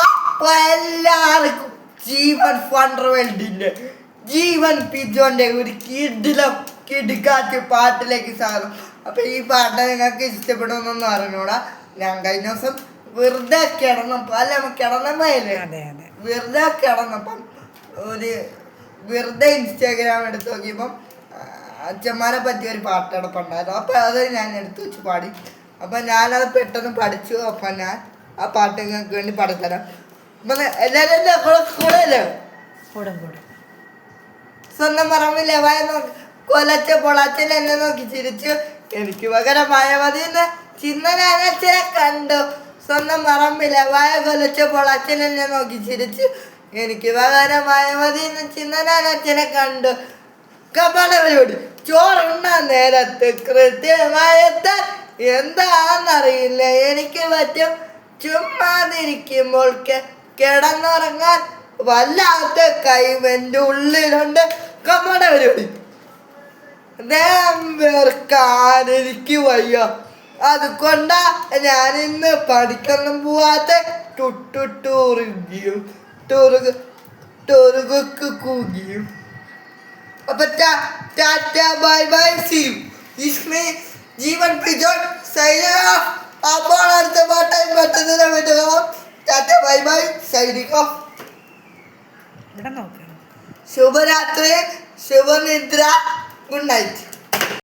അപ്പൊ എല്ലാവർക്കും ജീവൻ ഫണ്ടർ വേൾഡിന്റെ ജീവൻ പിജോന്റെ ഒരു കിടുക്കാറ്റ് പാട്ടിലേക്ക് സാധനം. അപ്പൊ ഈ പാട്ട് നിങ്ങൾക്ക് ഇഷ്ടപ്പെടുമെന്നൊന്നും അറിഞ്ഞൂടാ. ഞാൻ കഴിഞ്ഞ ദിവസം വെറുതെ കിടന്നപ്പോ വെറുതെ കിടന്നപ്പം ഒരു വെറുതെ ഇൻസ്റ്റാഗ്രാം എടുത്ത് നോക്കിയപ്പം അച്ഛന്മാരെ പറ്റിയ ഒരു പാട്ട് കിടപ്പുണ്ടായിരുന്നു. അപ്പം അത് ഞാൻ എടുത്തു വെച്ച് പാടി. അപ്പം ഞാനത് പെട്ടെന്ന് പഠിച്ചു. അപ്പം ഞാൻ ആ പാട്ട് നിങ്ങൾക്ക് വേണ്ടി പാടിത്തരാം. അപ്പം എല്ലാവരും കൂടെയല്ലേ സ്വന്തം പറമ്പിലെ വായ നോക്കി കൊലച്ച പൊളാച്ചൻ എന്നെ നോക്കി ചിരിച്ചു. എനിക്ക് പകരമായ മതിയെന്ന് ചിന്നനാനച്ഛനെ കണ്ടു. സ്വന്തം പറമ്പിലെ വായ കൊലച്ച പൊളാച്ചൻ എന്നെ നോക്കി ചിരിച്ചു. എനിക്ക് പകരമായ മതിയെന്ന് ചിന്നനാനച്ഛനെ കണ്ടു. കപടവരോട് ചോറുണ്ണാൻ നേരത്ത് കൃത്യമായെത്താൻ എന്താണെന്നറിയില്ല എനിക്ക് പറ്റും. ചുമ്മാതിരിക്കുമ്പോൾ കിടന്നുറങ്ങാൻ വല്ലാത്ത കൈവൻ്റെ ഉള്ളിലുണ്ട്. കപടവരോട് വേർക്കാൻ എനിക്ക് വയ്യ. അതുകൊണ്ടാ ഞാൻ ഇന്ന് പഠിക്കൊന്നും പോവാത്ത ടുട്ടുറുകിയും ടൊറുകൊക്കെ കൂകിയും. അപ്പൊ tata bye bye see you. Ismi Jeevan pigeon signing off. അപ്പോൾ അടുത്ത പാട്ടായി പെട്ടെന്ന് വിടുക. Tata bye bye signing off. ശുഭരാത്രി, ശുഭനിദ്ര, ഗുഡ് നൈറ്റ്.